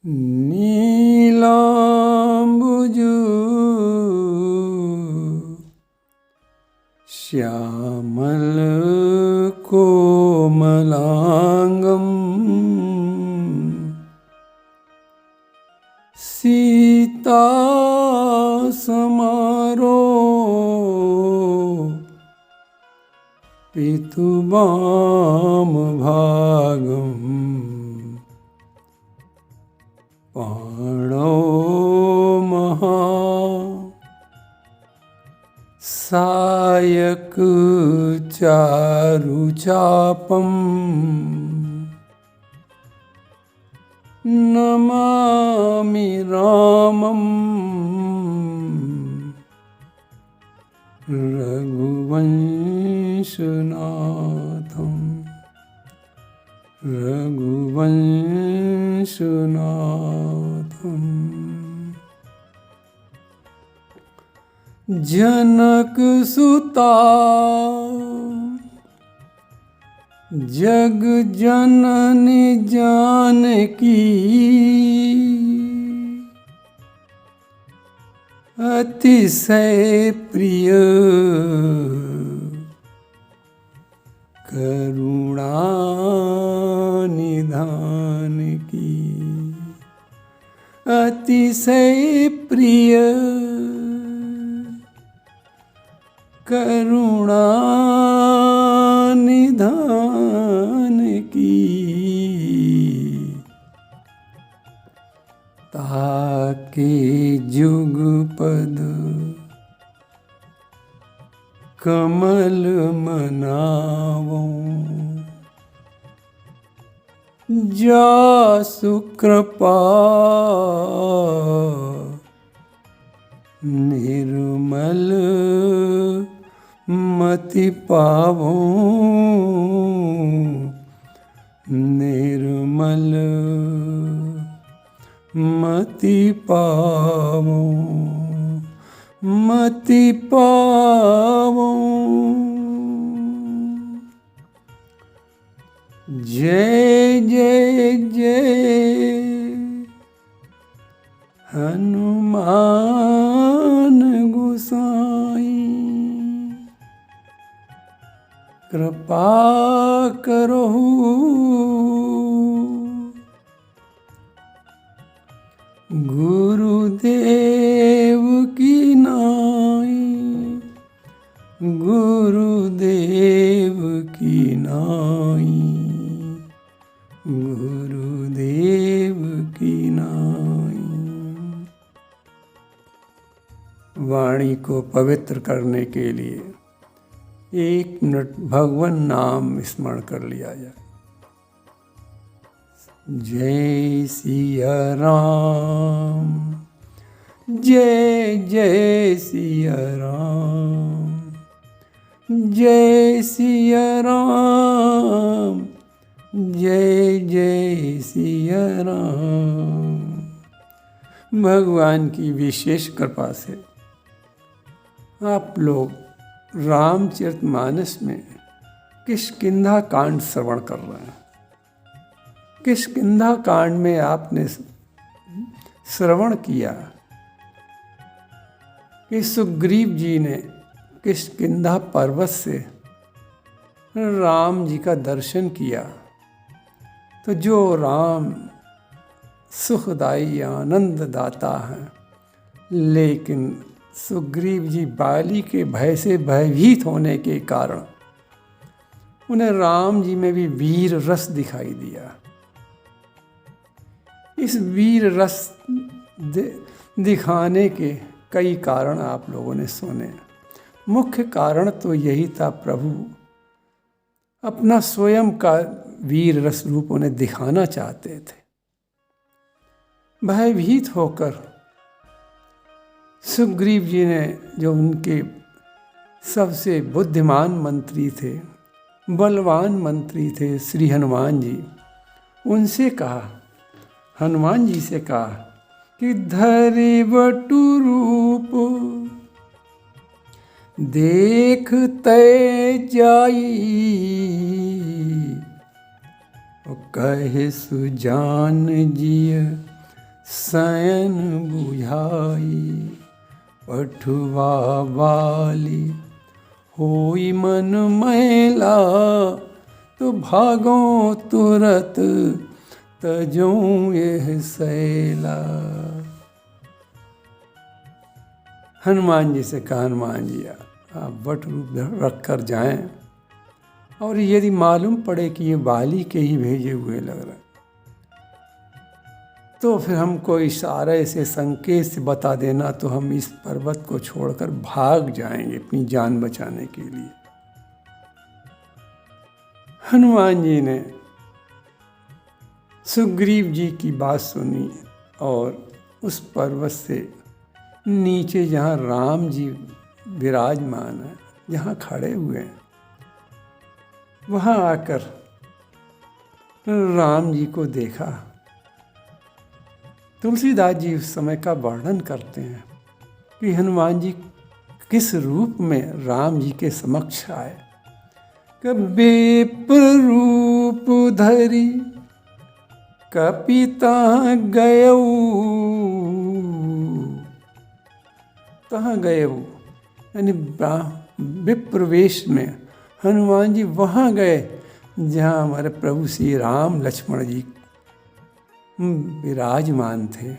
नीलाम्बुजु श्यामल कोमलांगम् सीता समारो पितुवाम भागम् पाणौ महा सायक चारुचापम् नमामि रामम् रघुवंशनाथम् रघुवंशनाथम्। जनक सुता जग जननी जानकी अतिशय प्रिय करुणा निधान की अतिशय प्रिय करुणा निधान की ताके जुगपद कमल मनावों जासु कृपा निर्मल मति पावों निर्मल मति पावों मति पावों। जय जय जय हनुमान गोसाई कृपा करो गुरुदेव की नाई गुरुदेव की नाई गुरुदेव की नाई। वाणी को पवित्र करने के लिए 1 मिनट भगवान नाम स्मरण कर लिया जाए। जय सिया राम जय जय सिया राम जय सिया राम जय जय सिया राम। भगवान की विशेष कृपा से आप लोग रामचरितमानस में किष्किंधा कांड श्रवण कर रहे हैं। किष्किंधा कांड में आपने श्रवण किया कि सुग्रीव जी ने किष्किंधा पर्वत से राम जी का दर्शन किया तो जो राम सुखदाई आनंद दाता है, लेकिन सुग्रीव जी बाली के भय से भयभीत होने के कारण उन्हें राम जी में भी वीर रस दिखाई दिया। इस वीर रस दिखाने के कई कारण आप लोगों ने सुने। मुख्य कारण तो यही था, प्रभु अपना स्वयं का वीर रस रूप उन्हें दिखाना चाहते थे। भयभीत होकर सुग्रीव जी ने, जो उनके सबसे बुद्धिमान मंत्री थे, बलवान मंत्री थे श्री हनुमान जी, उनसे कहा, हनुमान जी से कहा कि धरि बटु रूप देखते जाई कहे सुजान जिय शयन बुझाई, पठुआ बाली होई मन मैला, तो भागो तुरत तजूं यह सैला। हनुमान जी से कहा, हनुमान जी आप वट रूप रख कर जाएं, और यदि मालूम पड़े कि ये बाली के ही भेजे हुए लग रहे, तो फिर हमको इशारे से संकेत से बता देना, तो हम इस पर्वत को छोड़कर भाग जाएंगे अपनी जान बचाने के लिए। हनुमान जी ने सुग्रीव जी की बात सुनी और उस पर्वत से नीचे जहाँ राम जी विराजमान है, जहाँ खड़े हुए हैं, वहाँ आकर राम जी को देखा। तुलसीदास जी उस समय का वर्णन करते हैं कि हनुमान जी किस रूप में राम जी के समक्ष आए। विप्र रूप धरी कपिता गयऊ, कहाँ गए वो, यानी विप्र वेश में हनुमान जी वहाँ गए जहाँ हमारे प्रभु श्री राम लक्ष्मण जी विराजमान थे।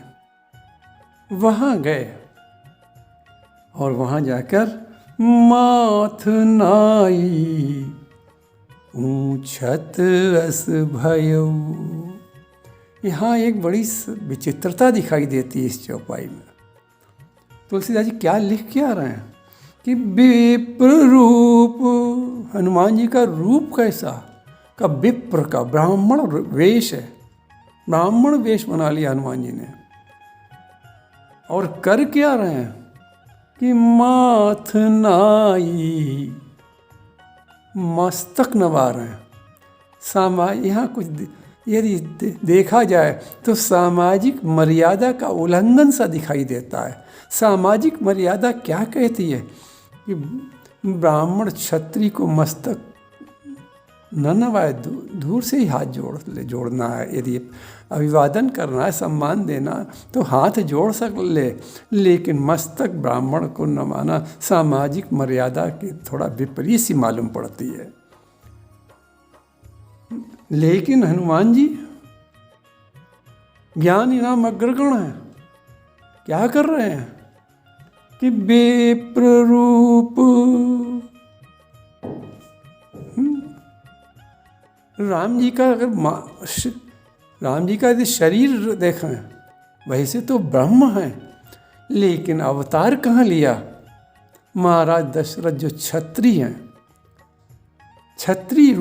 वहाँ गए और वहाँ जाकर माथ नाई ऊंचत अस भयऊ। यहाँ एक बड़ी विचित्रता दिखाई देती है इस चौपाई में। तुलसीदास जी क्या लिख के आ रहे हैं कि विप्र रूप, हनुमान जी का रूप कैसा, का विप्र का ब्राह्मण वेश है, ब्राह्मण वेश बना लिया हनुमान जी ने। और कर क्या रहे हैं कि माथ नाई, मस्तक नवा रहे हैं। यहाँ कुछ यदि देखा जाए तो सामाजिक मर्यादा का उल्लंघन सा दिखाई देता है। सामाजिक मर्यादा क्या कहती है कि ब्राह्मण क्षत्रिय को मस्तक न नवाए, दूर से ही हाथ जोड़ना है। यदि अभिवादन करना है, सम्मान देना, तो हाथ जोड़ ले, लेकिन मस्तक ब्राह्मण को नवाना सामाजिक मर्यादा की थोड़ा विपरीत सी मालूम पड़ती है। लेकिन हनुमान जी ज्ञान इनाम अग्रगण है, क्या कर रहे हैं कि विप्र रूप, राम जी का अगर राम जी का यदि शरीर देखें वैसे तो ब्रह्म हैं, लेकिन अवतार कहाँ लिया। महाराज दशरथ जो क्षत्रिय हैं, क्षत्रिय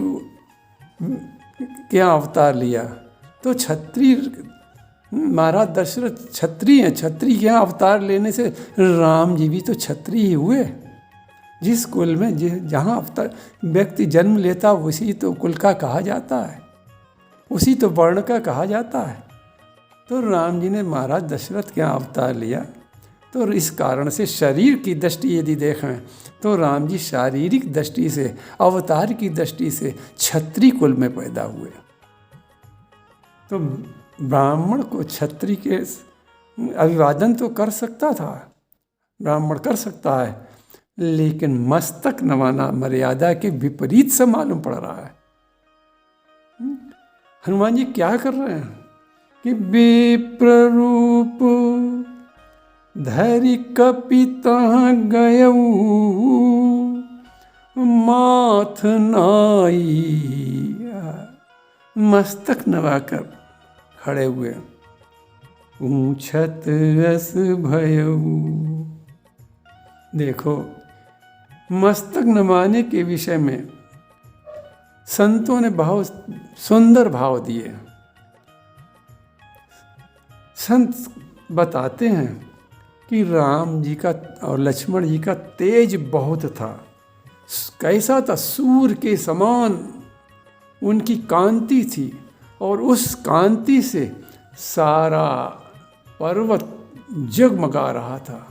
क्या अवतार लिया, तो क्षत्रिय महाराज दशरथ क्षत्रिय हैं, क्षत्रिय के यहाँ अवतार लेने से राम जी भी तो क्षत्रिय ही हुए। जिस कुल में जहाँ अवतार व्यक्ति जन्म लेता उसी तो कुल का कहा जाता है, उसी तो वर्ण का कहा जाता है। तो राम जी ने महाराज दशरथ के यहाँ अवतार लिया, तो इस कारण से शरीर की दृष्टि यदि देखें तो राम जी शारीरिक दृष्टि से, अवतार की दृष्टि से क्षत्रिय कुल में पैदा हुए। तो ब्राह्मण को क्षत्रिय के अभिवादन तो कर सकता था, ब्राह्मण कर सकता है, लेकिन मस्तक नवाना मर्यादा के विपरीत से मालूम पड़ रहा है। हनुमान जी क्या कर रहे हैं कि विप्र रूप धरि कपिता गयऊ, माथ नाई, मस्तक नवाकर खड़े हुए, ऊंचत अस भयऊ। देखो, मस्तक नवाने के विषय में संतों ने बहुत सुंदर भाव दिए। संत बताते हैं कि राम जी का और लक्ष्मण जी का तेज बहुत था। कैसा था, सूर्य के समान उनकी कांति थी, और उस कांति से सारा पर्वत जगमगा रहा था।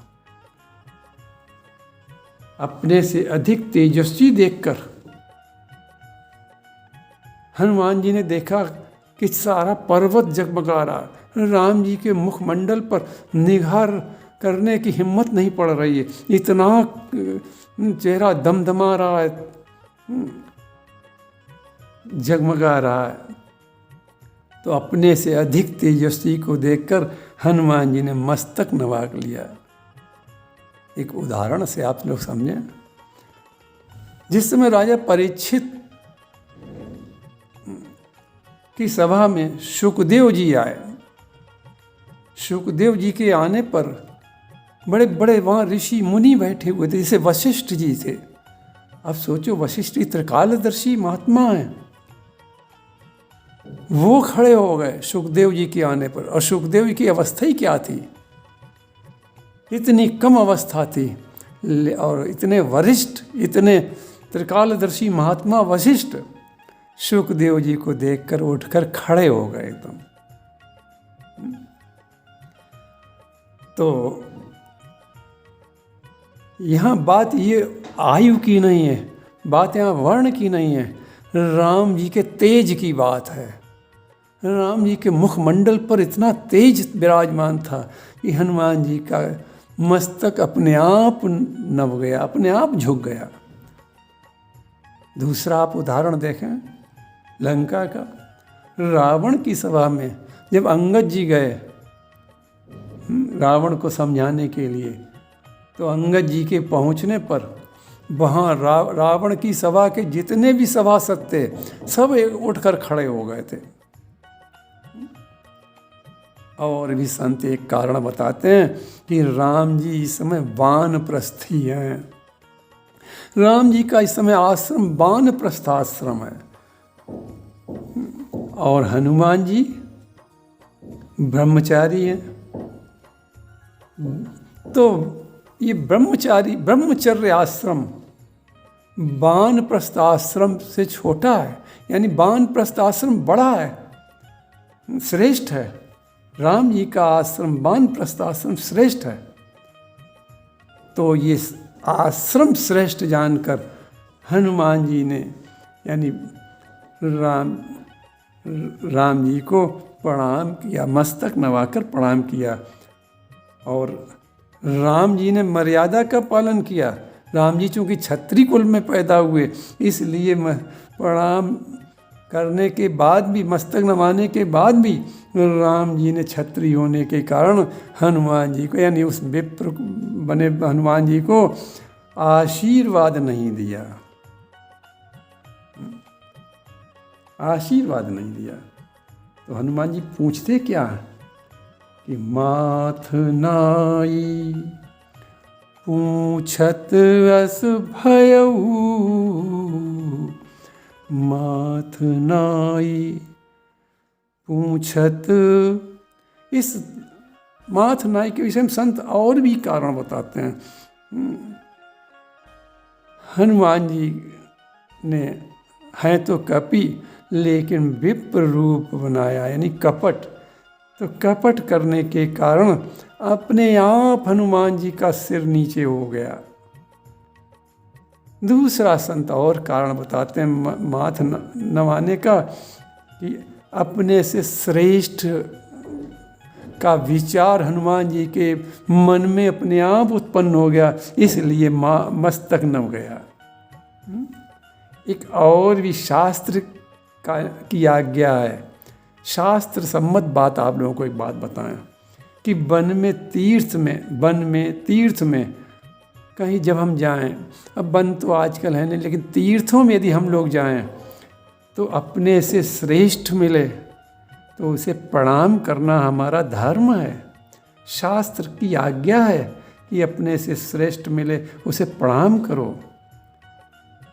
अपने से अधिक तेजस्वी देखकर हनुमान जी ने देखा कि सारा पर्वत जगमगा रहा, राम जी के मुखमंडल पर निगाह करने की हिम्मत नहीं पड़ रही है, इतना चेहरा दमदमा रहा है, जगमगा रहा है। तो अपने से अधिक तेजस्वी को देखकर हनुमान जी ने मस्तक नवाक लिया। एक उदाहरण से आप लोग समझें, जिस समय राजा परीक्षित की सभा में शुकदेव जी आए, शुकदेव जी के आने पर बड़े बड़े वहाँ ऋषि मुनि बैठे हुए थे, जैसे वशिष्ठ जी थे। अब सोचो, वशिष्ठ त्रिकालदर्शी महात्मा हैं, वो खड़े हो गए शुकदेव जी के आने पर। और शुकदेव जी की अवस्था ही क्या थी, इतनी कम अवस्था थी, और इतने वरिष्ठ, इतने त्रिकालदर्शी महात्मा वशिष्ठ शुकदेव जी को देखकर उठकर खड़े हो गए एकदम। तो यहाँ बात ये आयु की नहीं है, बात यहाँ वर्ण की नहीं है, राम जी के तेज की बात है। राम जी के मुखमंडल पर इतना तेज विराजमान था कि हनुमान जी का मस्तक अपने आप नभ गया, अपने आप झुक गया। दूसरा आप उदाहरण देखें लंका का। रावण की सभा में जब अंगद जी गए रावण को समझाने के लिए, तो अंगद जी के पहुंचने पर वहाँ रावण की सभा के जितने भी सभासद थे सब उठकर खड़े हो गए थे। और भी संत एक कारण बताते हैं कि राम जी इस समय वानप्रस्थी हैं। राम जी का इस समय आश्रम वानप्रस्थाश्रम है, और हनुमान जी ब्रह्मचारी हैं। तो ये ब्रह्मचर्य आश्रम वानप्रस्थ आश्रम से छोटा है, यानी वानप्रस्थ आश्रम बड़ा है, श्रेष्ठ है। राम जी का आश्रम वानप्रस्थ आश्रम श्रेष्ठ है। तो ये आश्रम श्रेष्ठ जानकर हनुमान जी ने, यानी राम जी को प्रणाम किया, मस्तक नवाकर प्रणाम किया। और राम जी ने मर्यादा का पालन किया। राम जी चूँकि क्षत्रिय कुल में पैदा हुए, इसलिए प्रणाम करने के बाद भी, मस्तक नवाने के बाद भी राम जी ने क्षत्रिय होने के कारण हनुमान जी को, यानी उस विप्र बने हनुमान जी को आशीर्वाद नहीं दिया, आशीर्वाद नहीं दिया। तो हनुमान जी पूछते क्या कि माथ नाई पूछत अस भयऊ, माथ नाई पूछत। इस माथ नाई के विषय में संत और भी कारण बताते हैं। हनुमान जी ने हैं तो कपि, लेकिन विप्र रूप बनाया, यानी कपट। तो कपट करने के कारण अपने आप हनुमान जी का सिर नीचे हो गया। दूसरा संत और कारण बताते हैं माथ नवाने का, कि अपने से श्रेष्ठ का विचार हनुमान जी के मन में अपने आप उत्पन्न हो गया, इसलिए मस्तक नव गया। एक और भी शास्त्र की आज्ञा है, शास्त्र सम्मत बात आप लोगों को एक बात बताएं कि वन में तीर्थ में कहीं जब हम जाएं, अब वन तो आजकल है नहीं, लेकिन तीर्थों में यदि हम लोग जाएं तो अपने से श्रेष्ठ मिले तो उसे प्रणाम करना हमारा धर्म है। शास्त्र की आज्ञा है कि अपने से श्रेष्ठ मिले उसे प्रणाम करो।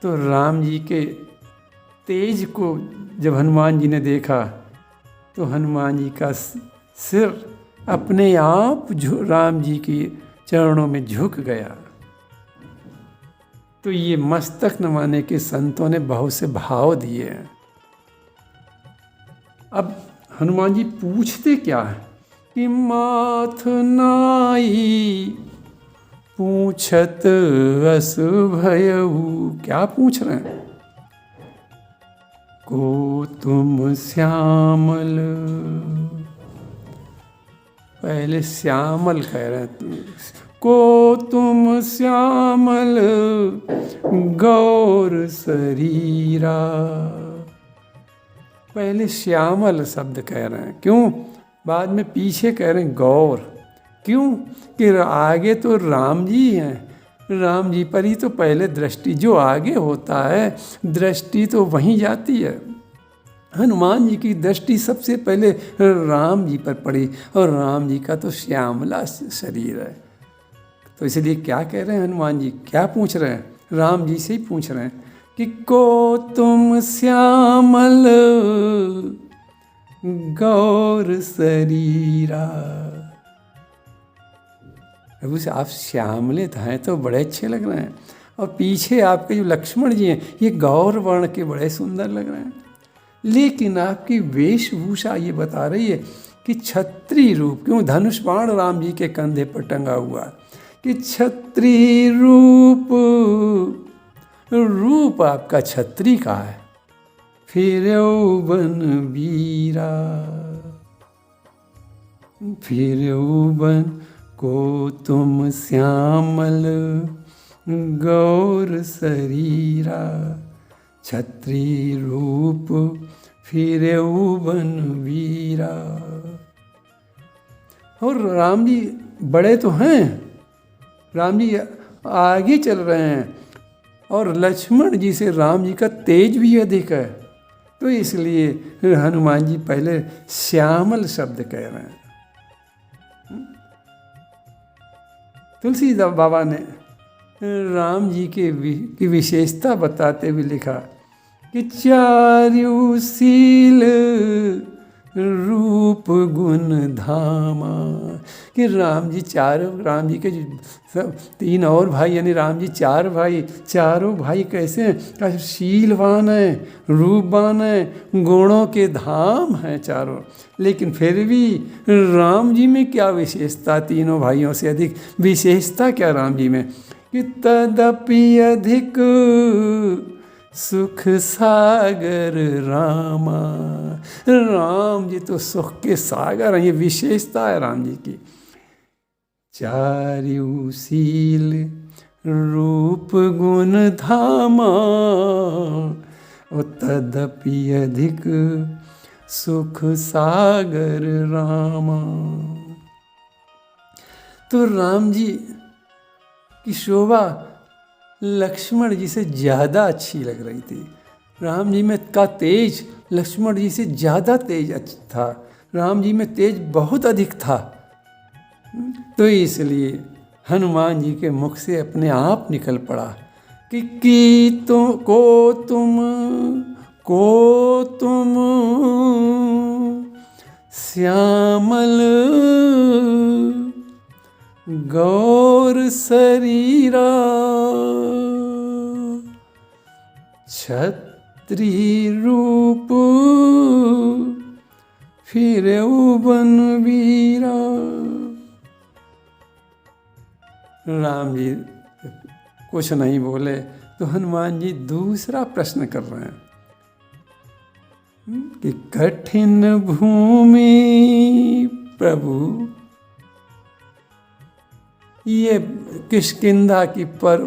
तो राम जी के तेज को जब हनुमान जी ने देखा तो हनुमान जी का सिर अपने आप राम जी के चरणों में झुक गया। तो ये मस्तक नवाने के संतों ने बहुत से भाव दिए हैं। अब हनुमान जी पूछते क्या है कि माथ नाई पूछत अस भयऊ। क्या पूछ रहे हैं? को तुम श्यामल पहले श्यामल कह रहे हैं, को तुम श्यामल गौर शरीरा। पहले श्यामल शब्द कह रहे हैं, क्यों? बाद में पीछे कह रहे हैं गौर, क्यों? कि आगे तो राम जी हैं, राम जी पर ही तो पहले दृष्टि, जो आगे होता है दृष्टि तो वहीं जाती है। हनुमान जी की दृष्टि सबसे पहले राम जी पर पड़ी, और राम जी का तो श्यामला शरीर है। तो इसलिए क्या कह रहे हैं हनुमान जी, क्या पूछ रहे हैं? राम जी से ही पूछ रहे हैं कि को तुम श्यामल गौर शरीरा। प्रभु से आप श्यामलित हैं तो बड़े अच्छे लग रहे हैं, और पीछे आपके जो लक्ष्मण जी हैं ये गौर वर्ण के बड़े सुंदर लग रहे हैं। लेकिन आपकी वेशभूषा ये बता रही है कि क्षत्रिय रूप, क्यों? धनुष बाण राम जी के कंधे पर टंगा हुआ, कि क्षत्रिय रूप, रूप आपका क्षत्रिय का है। फिर यौवन वीरा, फिर यौवन को तुम श्यामल गौर शरीरा, क्षत्रिय रूप फिर यौवन वीरा। और राम जी बड़े तो हैं, राम जी आगे चल रहे हैं, और लक्ष्मण जी से राम जी का तेज भी अधिक है, तो इसलिए हनुमान जी पहले श्यामल शब्द कह रहे हैं। तुलसीदास बाबा ने राम जी की विशेषता बताते हुए लिखा कि चारु शील रूप गुण धामा, कि राम जी के जो सब 3 और भाई, यानी राम जी 4 भाई, चारों भाई कैसे हैं? शीलवान हैं, रूपवान हैं, गुणों के धाम हैं चारों। लेकिन फिर भी राम जी में क्या विशेषता? तीनों भाइयों से अधिक विशेषता क्या राम जी में? कि तदपि अधिक सुख सागर रामा, राम जी तो सुख के सागर हैं, ये विशेषता है राम जी की। चारु शील रूप गुण धामा, तदपि अधिक सुख सागर रामा। तो राम जी की शोभा लक्ष्मण जी से ज़्यादा अच्छी लग रही थी। राम जी में का तेज लक्ष्मण जी से ज़्यादा तेज था, राम जी में तेज बहुत अधिक था। तो इसलिए हनुमान जी के मुख से अपने आप निकल पड़ा कि तुम श्यामल गौर शरीरा, क्षत्रिय रूप फिर यौवन वीरा। राम जी कुछ नहीं बोले, तो हनुमान जी दूसरा प्रश्न कर रहे हैं कि कठिन भूमि प्रभु, ये किष्किंधा की पर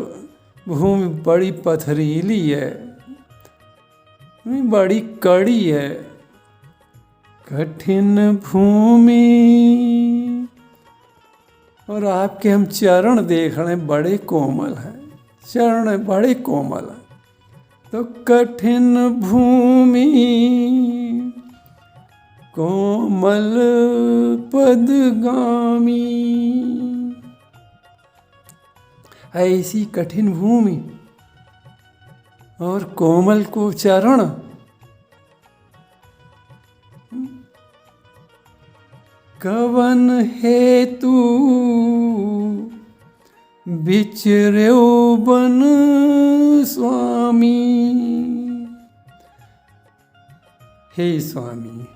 भूमि बड़ी पथरीली है, बड़ी कड़ी है। कठिन भूमि, और आपके हम चरण देख रहे हैं बड़े कोमल हैं, चरण बड़े कोमल हैं। तो कठिन भूमि कोमल पदगामी, ऐसी कठिन भूमि और कोमल को चरण, कवन हेतु विचर्यो बन स्वामी। हे स्वामी,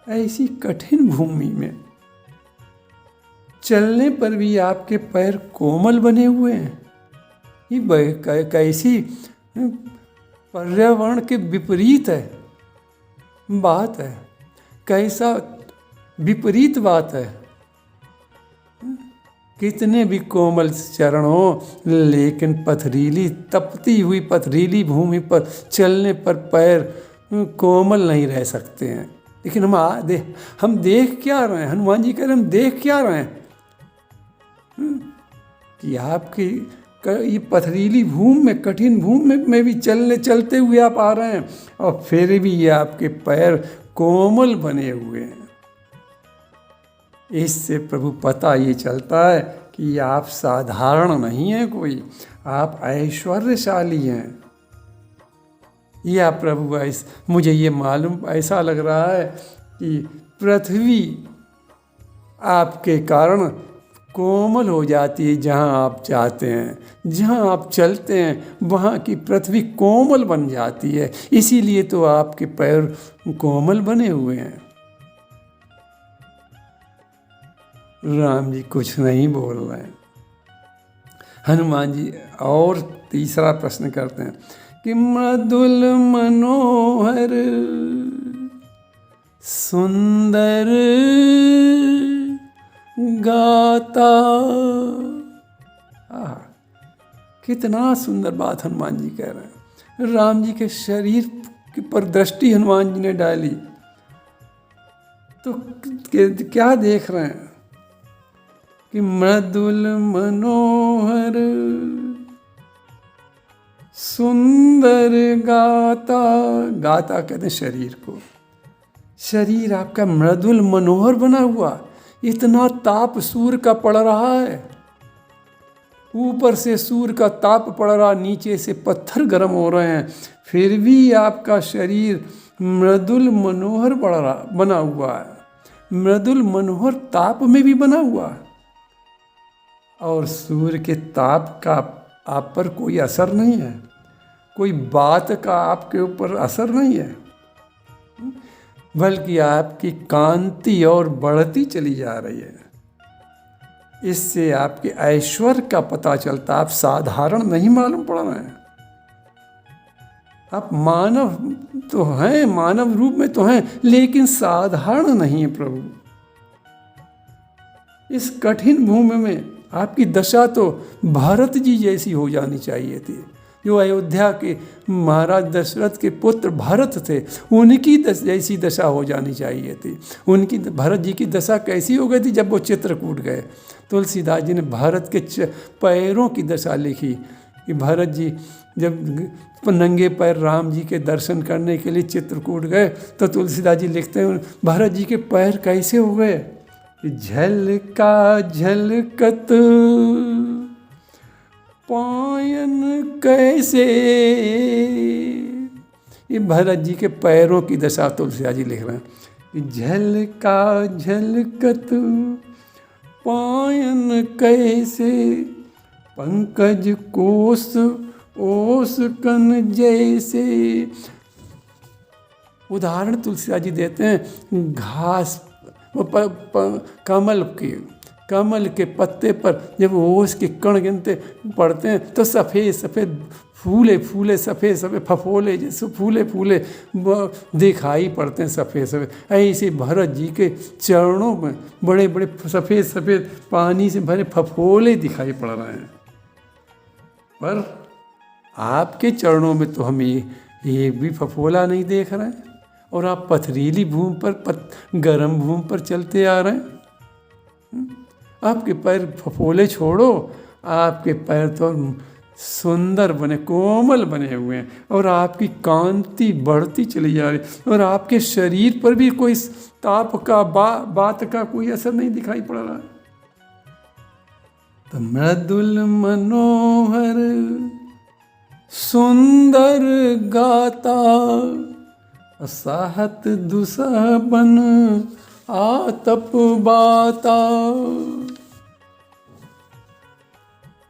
ऐसी कठिन भूमि में चलने पर भी आपके पैर कोमल बने हुए हैं, ये कैसी पर्यावरण के विपरीत है बात है, कैसा विपरीत बात है। कितने भी कोमल चरण हो, लेकिन पथरीली तपती हुई पथरीली भूमि पर चलने पर पैर कोमल नहीं रह सकते हैं। लेकिन हम देख क्या रहे हैं? हनुमान जी कह रहे हैं हम देख क्या रहे हैं कि आपकी ये पथरीली भूमि में, कठिन भूमि में भी चलते हुए आप आ रहे हैं, और फिर भी ये आपके पैर कोमल बने हुए हैं। इससे प्रभु पता ये चलता है कि आप साधारण नहीं हैं कोई, आप ऐश्वर्यशाली हैं। या प्रभु मुझे ये मालूम ऐसा लग रहा है कि पृथ्वी आपके कारण कोमल हो जाती है। जहाँ आप चाहते हैं, जहाँ आप चलते हैं, वहाँ की पृथ्वी कोमल बन जाती है। इसीलिए तो आपके पैर कोमल बने हुए हैं। राम जी कुछ नहीं बोल रहे हैं। हनुमान जी और तीसरा प्रश्न करते हैं कि मृदुल मनोहर सुंदर गाता। कितना सुंदर बात हनुमान जी कह रहे हैं। राम जी के शरीर पर दृष्टि हनुमान जी ने डाली तो क्या देख रहे हैं कि मृदुल मनोहर सुंदर गाता। गाता कहते हैं शरीर को। शरीर आपका मृदुल मनोहर बना हुआ। इतना ताप सूर्य का पड़ रहा है, ऊपर से सूर्य का ताप पड़ रहा, नीचे से पत्थर गर्म हो रहे हैं, फिर भी आपका शरीर मृदुल मनोहर बना हुआ है। मृदुल मनोहर ताप में भी बना हुआ है, और सूर्य के ताप का आप पर कोई असर नहीं है, कोई बात का आपके ऊपर असर नहीं है, बल्कि आपकी कांति और बढ़ती चली जा रही है। इससे आपके ऐश्वर्य का पता चलता। आप साधारण नहीं मालूम पड़ रहे हैं। आप मानव तो हैं, मानव रूप में तो हैं, लेकिन साधारण नहीं है प्रभु। इस कठिन भूमि में आपकी दशा तो भरत जी जैसी हो जानी चाहिए थी। जो अयोध्या के महाराज दशरथ के पुत्र भरत थे, उनकी जैसी दशा हो जानी चाहिए थी। उनकी भरत जी की दशा कैसी हो गई थी जब वो चित्रकूट गए। तुलसीदास जी ने भरत के पैरों की दशा लिखी कि भरत जी जब नंगे पैर राम जी के दर्शन करने के लिए चित्रकूट गए, तो तुलसीदास जी लिखते हैं भरत जी के पैर कैसे हो गए। झलका झलकत पायन कैसे। ये भरत जी के पैरों की दशा तुलसीदास जी लिख रहे हैं। झलका झलकत पायन कैसे, पंकज कोस ओस कन जैसे। उदाहरण तुलसीदास जी देते हैं घास कमल के पत्ते पर जब ओस के कण गिनते पड़ते हैं तो सफ़ेद सफ़ेद फूले सफ़ेद सफ़ेद फफोले जैसे फूले दिखाई पड़ते हैं सफ़ेद सफ़ेद। ऐसे भरत जी के चरणों में बड़े बड़े सफ़ेद पानी से भरे फफोले दिखाई पड़ रहे हैं। पर आपके चरणों में तो हम ये भी फफोला नहीं देख रहे हैं, और आप पथरीली भूमि पर गर्म भूमि पर चलते आ रहे हैं। आपके पैर फफोले छोड़ो, आपके पैर तो सुंदर बने, कोमल बने हुए हैं, और आपकी कांति बढ़ती चली जा रही, और आपके शरीर पर भी कोई ताप का बात का कोई असर नहीं दिखाई पड़ रहा। तो मृदुल मनोहर सुंदर गाता, साहत दुसह बन आतप बाता।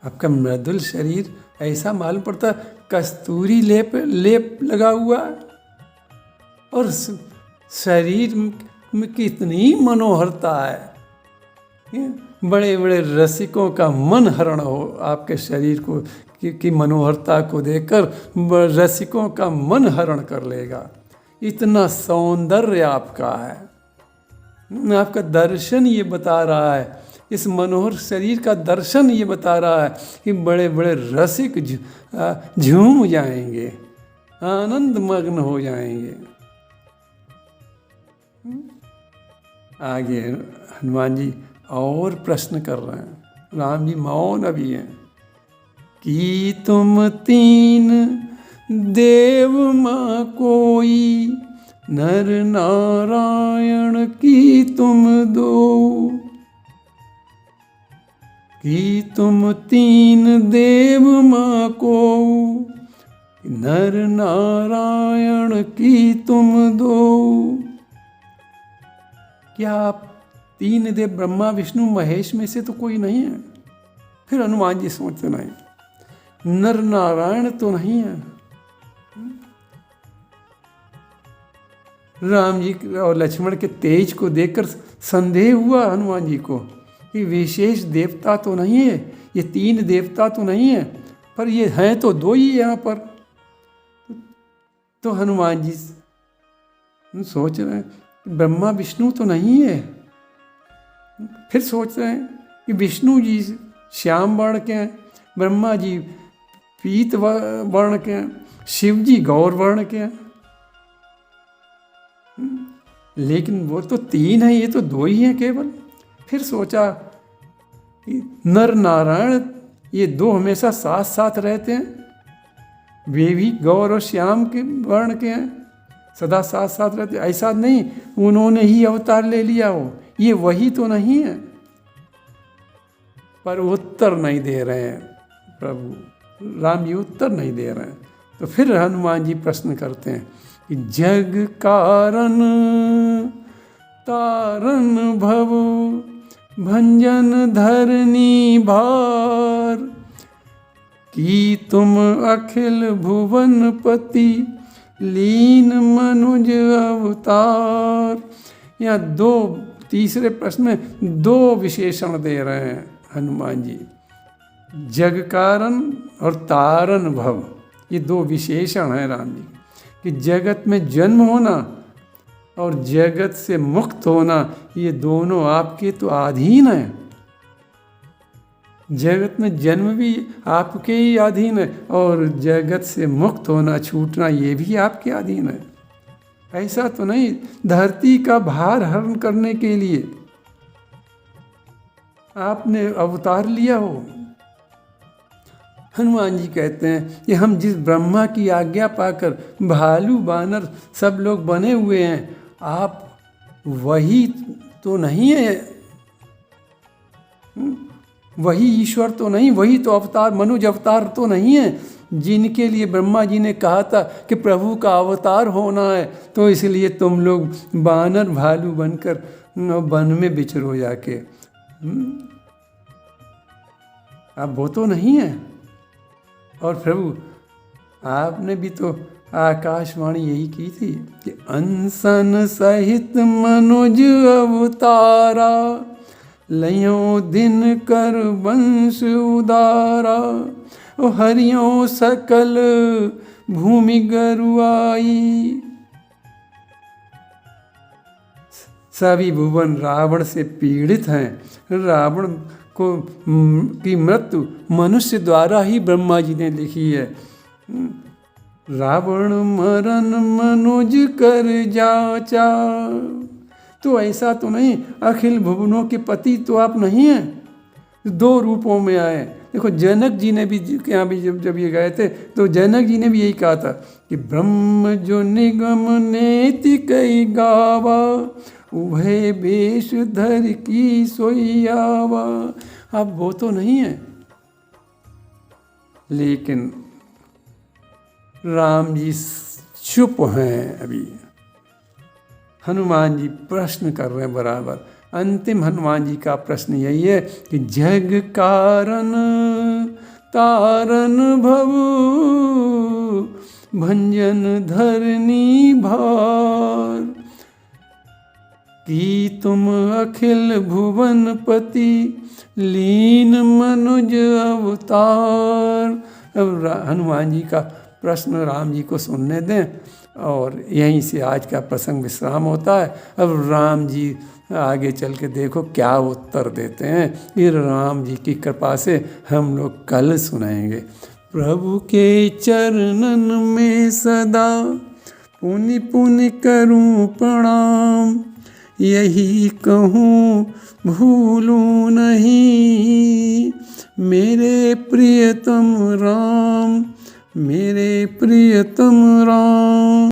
आपका मृदुल शरीर ऐसा मालूम पड़ता कस्तूरी लेप लगा हुआ, और शरीर में कितनी मनोहरता है। बड़े बड़े रसिकों का मन हरण हो आपके शरीर को की मनोहरता को देखकर रसिकों का मन हरण कर लेगा। इतना सौंदर्य आपका है। आपका दर्शन ये बता रहा है इस मनोहर शरीर का दर्शन ये बता रहा है कि बड़े बड़े रसिक झूम जाएंगे, आनंद मग्न हो जाएंगे। आगे हनुमान जी और प्रश्न कर रहे हैं। राम जी मौन अभी हैं कि तुम तीन देव माँ कोई, नर नारायण की तुम दो। कि तुम तीन देव माँ को, नर नारायण की तुम दो। क्या आप तीन देव ब्रह्मा विष्णु महेश में से तो कोई नहीं है? फिर हनुमान जी सोचते नहीं, नर नारायण तो नहीं है। राम जी और लक्ष्मण के तेज को देखकर संदेह हुआ हनुमान जी को कि विशेष देवता तो नहीं है, ये तीन देवता तो नहीं है, पर ये हैं तो दो ही यहाँ पर। तो हनुमान जी सोच रहे हैं ब्रह्मा विष्णु तो नहीं है। फिर सोच रहे हैं कि विष्णु जी श्याम वर्ण के हैं, ब्रह्मा जी पीत वर्ण के हैं, शिव जी गौर वर्ण के हैं। लेकिन वो तो तीन है, ये तो दो ही हैं केवल। फिर सोचा कि नर नारायण ये दो हमेशा साथ साथ रहते हैं, वे भी गौर और श्याम के वर्ण के हैं, सदा साथ साथ रहते। ऐसा नहीं उन्होंने ही अवतार ले लिया हो, ये वही तो नहीं है। पर उत्तर नहीं दे रहे हैं प्रभु, राम जी उत्तर नहीं दे रहे हैं। तो फिर हनुमान जी प्रश्न करते हैं कि जग कारण तारण भव, भंजन धरनी भार। कि तुम अखिल भुवन पति, लीन मनुज अवतार। यहाँ तीसरे प्रश्न में दो विशेषण दे रहे हैं हनुमान जी, जग कारण और तारण भव। ये दो विशेषण हैं राम जी कि जगत में जन्म होना और जगत से मुक्त होना, ये दोनों आपके तो अधीन हैं। जगत में जन्म भी आपके ही अधीन है और जगत से मुक्त होना, छूटना, ये भी आपके अधीन है। ऐसा तो नहीं धरती का भार हरण करने के लिए आपने अवतार लिया हो। हनुमान जी कहते हैं कि हम जिस ब्रह्मा की आज्ञा पाकर भालू बानर सब लोग बने हुए हैं, आप वही तो नहीं है, वही ईश्वर तो नहीं, वही तो अवतार मनुज अवतार तो नहीं है जिनके लिए ब्रह्मा जी ने कहा था कि प्रभु का अवतार होना है, तो इसलिए तुम लोग बानर भालू बनकर वन में विचरो जाके। अब वो तो नहीं है। और प्रभु आपने भी तो आकाशवाणी यही की थी कि अनसन सहित मनुज अवतारा, लयो दिन कर वंश उदारा। ओ हरियों सकल भूमि गरुआई। सभी भुवन रावण से पीड़ित हैं। रावण को की मृत्यु मनुष्य द्वारा ही ब्रह्मा जी ने लिखी है। रावण मरण मनुज कर जाचा। तो ऐसा तो नहीं, अखिल भुवनों के पति तो आप नहीं हैं। दो रूपों में आए। देखो जनक जी ने भी यहाँ भी जब ये गए थे तो जनक जी ने भी यही कहा था कि ब्रह्म जो निगम नेति कई गावा, उभय वेश धर की सोयावा। अब वो तो नहीं है। लेकिन राम जी चुप हैं अभी। हनुमान जी प्रश्न कर रहे हैं बराबर। अंतिम हनुमान जी का प्रश्न यही है कि जग कारण तारण भव, भंजन धरनी भार। कि तुम अखिल भुवन पति, लीन मनुज अवतार। अब हनुमान जी का प्रश्न राम जी को सुनने दें। और यहीं से आज का प्रसंग विश्राम होता है। अब राम जी आगे चल के देखो क्या उत्तर देते हैं, ये राम जी की कृपा से हम लोग कल सुनाएंगे। प्रभु के चरणन में सदा पुनि पुनि करूं प्रणाम, यही कहूँ भूलूं नहीं मेरे प्रियतम राम, मेरे प्रियतम राम।